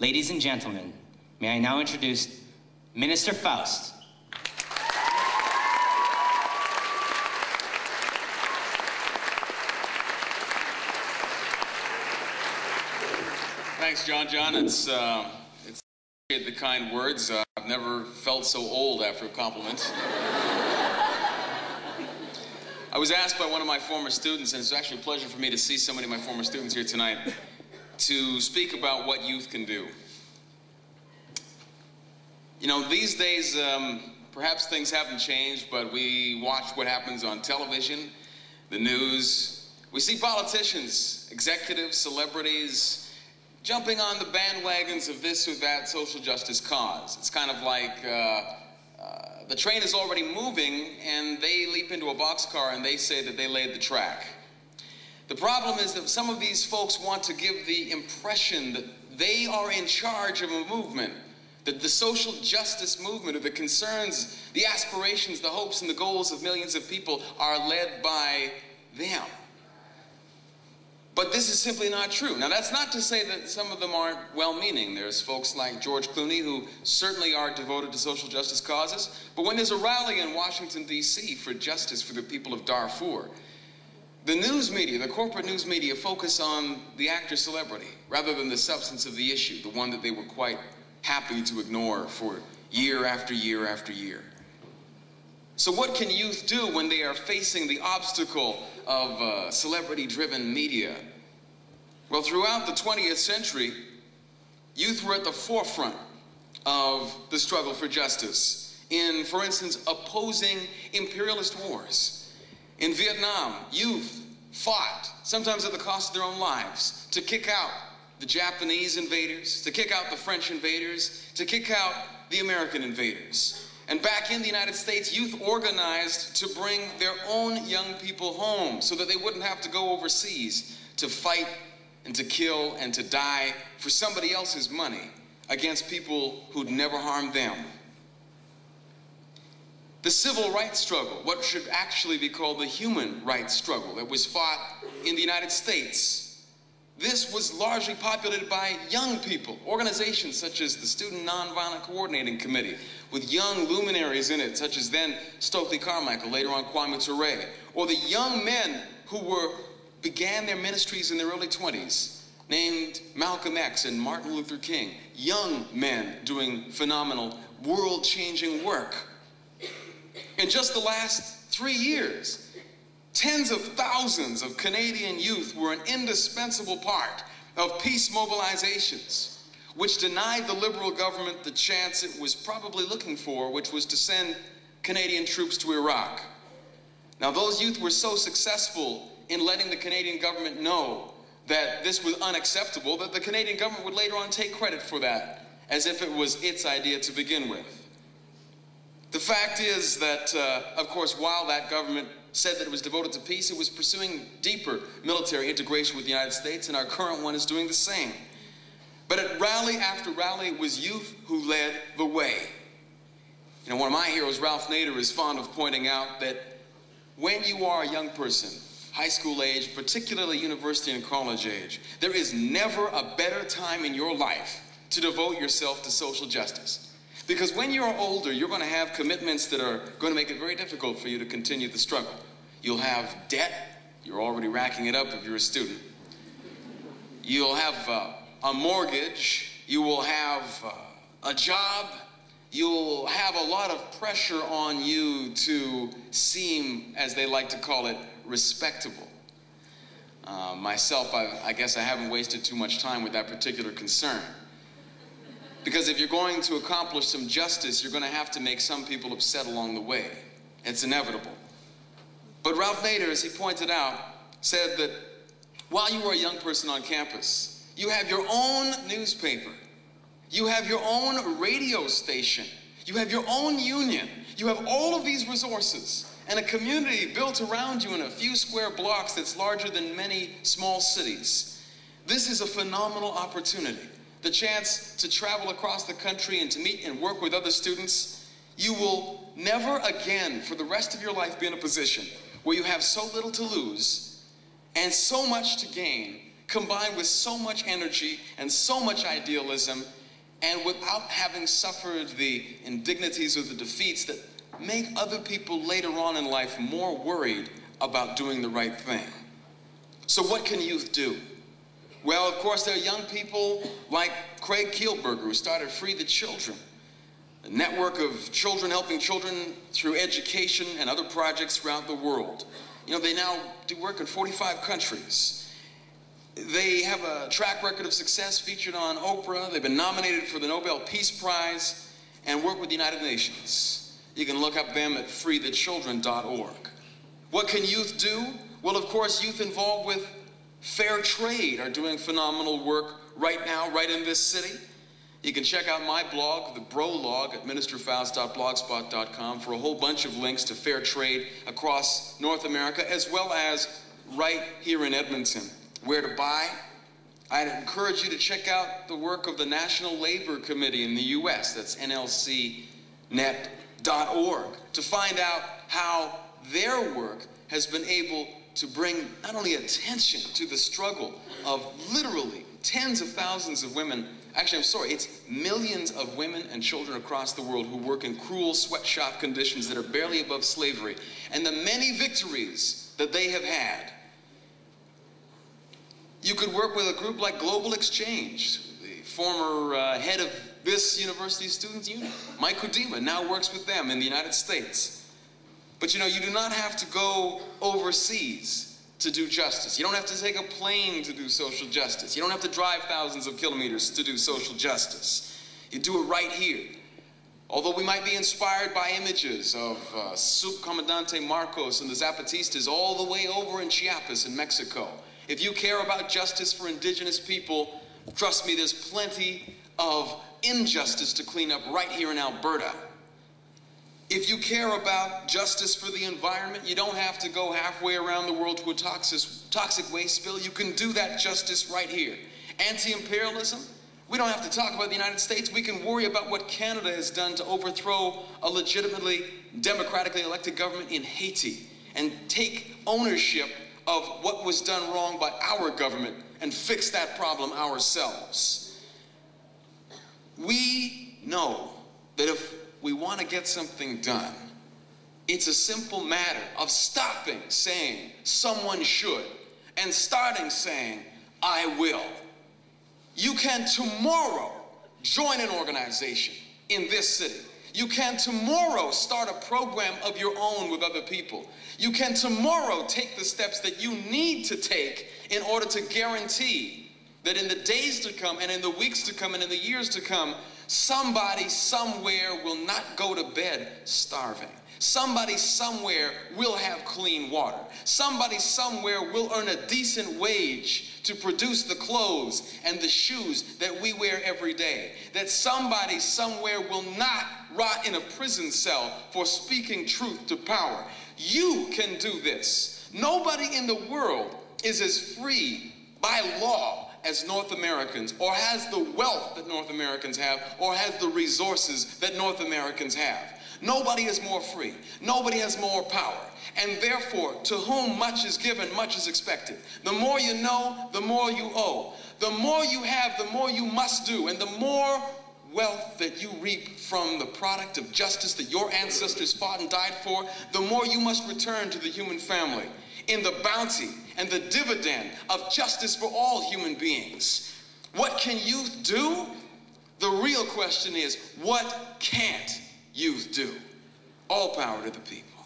Ladies and gentlemen, may I now introduce Minister Faust. Thanks, John. It's the kind words. I've never felt so old after a compliment. I was asked by one of my former students, and it's actually a pleasure for me to see so many of my former students here tonight, to speak about what youth can do. You know, these days, perhaps things haven't changed, but we watch what happens on television, the news. We see politicians, executives, celebrities, jumping on the bandwagons of this or that social justice cause. It's kind of like the train is already moving and they leap into a boxcar and they say that they laid the track. The problem is that some of these folks want to give the impression that they are in charge of a movement, that the social justice movement, or the concerns, the aspirations, the hopes, and the goals of millions of people are led by them. But this is simply not true. Now, that's not to say that some of them aren't well-meaning. There's folks like George Clooney who certainly are devoted to social justice causes. But when there's a rally in Washington, D.C. for justice for the people of Darfur, the news media, the corporate news media, focus on the actor celebrity rather than the substance of the issue, the one that they were quite happy to ignore for year after year after year. So what can youth do when they are facing the obstacle of celebrity-driven media? Well, throughout the 20th century, youth were at the forefront of the struggle for justice in, for instance, opposing imperialist wars. In Vietnam, youth fought, sometimes at the cost of their own lives, to kick out the Japanese invaders, to kick out the French invaders, to kick out the American invaders. And back in the United States, youth organized to bring their own young people home so that they wouldn't have to go overseas to fight and to kill and to die for somebody else's money against people who'd never harmed them. The civil rights struggle, what should actually be called the human rights struggle, that was fought in the United States. This was largely populated by young people, organizations such as the Student Nonviolent Coordinating Committee, with young luminaries in it, such as then Stokely Carmichael, later on Kwame Ture, or the young men who began their ministries in their early 20s, named Malcolm X and Martin Luther King, young men doing phenomenal, world-changing work. In just the last 3 years, tens of thousands of Canadian youth were an indispensable part of peace mobilizations, which denied the Liberal government the chance it was probably looking for, which was to send Canadian troops to Iraq. Now, those youth were so successful in letting the Canadian government know that this was unacceptable that the Canadian government would later on take credit for that, as if it was its idea to begin with. The fact is that, of course, while that government said that it was devoted to peace, it was pursuing deeper military integration with the United States, and our current one is doing the same. But at rally after rally, it was youth who led the way. You know, one of my heroes, Ralph Nader, is fond of pointing out that when you are a young person, high school age, particularly university and college age, there is never a better time in your life to devote yourself to social justice. Because when you're older, you're going to have commitments that are going to make it very difficult for you to continue the struggle. You'll have debt. You're already racking it up if you're a student. You'll have a mortgage. You will have a job. You'll have a lot of pressure on you to seem, as they like to call it, respectable. Myself, I guess I haven't wasted too much time with that particular concern. Because if you're going to accomplish some justice, you're going to have to make some people upset along the way. It's inevitable. But Ralph Nader, as he pointed out, said that while you are a young person on campus, you have your own newspaper, you have your own radio station, you have your own union, you have all of these resources, and a community built around you in a few square blocks that's larger than many small cities. This is a phenomenal opportunity. The chance to travel across the country and to meet and work with other students. You will never again, for the rest of your life, be in a position where you have so little to lose and so much to gain combined with so much energy and so much idealism, and without having suffered the indignities or the defeats that make other people later on in life more worried about doing the right thing. So what can youth do? Well, of course, there are young people like Craig Kielburger, who started Free the Children, a network of children helping children through education and other projects throughout the world. You know, they now do work in 45 countries. They have a track record of success featured on Oprah. They've been nominated for the Nobel Peace Prize and work with the United Nations. You can look up them at freethechildren.org. What can youth do? Well, of course, youth involved with fair trade are doing phenomenal work right now, right in this city. You can check out my blog, the Brolog, at ministerfaust.blogspot.com for a whole bunch of links to fair trade across North America, as well as right here in Edmonton. Where to buy? I'd encourage you to check out the work of the National Labor Committee in the U.S., that's nlcnet.org, to find out how their work has been able to bring not only attention to the struggle of literally tens of thousands of women, actually, I'm sorry, it's millions of women and children across the world who work in cruel sweatshop conditions that are barely above slavery, and the many victories that they have had. You could work with a group like Global Exchange. The former head of this university's students' union, Mike Kudima, now works with them in the United States. But you know, you do not have to go overseas to do justice. You don't have to take a plane to do social justice. You don't have to drive thousands of kilometers to do social justice. You do it right here. Although we might be inspired by images of Subcomandante Marcos and the Zapatistas all the way over in Chiapas in Mexico, if you care about justice for indigenous people, trust me, there's plenty of injustice to clean up right here in Alberta. If you care about justice for the environment, you don't have to go halfway around the world to a toxic waste spill. You can do that justice right here. Anti-imperialism, we don't have to talk about the United States. We can worry about what Canada has done to overthrow a legitimately, democratically elected government in Haiti and take ownership of what was done wrong by our government and fix that problem ourselves. We know that if we want to get something done, it's a simple matter of stopping saying someone should and starting saying I will. You can tomorrow join an organization in this city. You can tomorrow start a program of your own with other people. You can tomorrow take the steps that you need to take in order to guarantee that in the days to come and in the weeks to come and in the years to come, somebody somewhere will not go to bed starving. Somebody somewhere will have clean water. Somebody somewhere will earn a decent wage to produce the clothes and the shoes that we wear every day. That somebody somewhere will not rot in a prison cell for speaking truth to power. You can do this. Nobody in the world is as free by law as North Americans, or has the wealth that North Americans have, or has the resources that North Americans have. Nobody is more free. Nobody has more power. And therefore, to whom much is given, much is expected. The more you know, the more you owe. The more you have, the more you must do. And the more wealth that you reap from the product of justice that your ancestors fought and died for, the more you must return to the human family in the bounty and the dividend of justice for all human beings. What can youth do? The real question is, what can't youth do? All power to the people.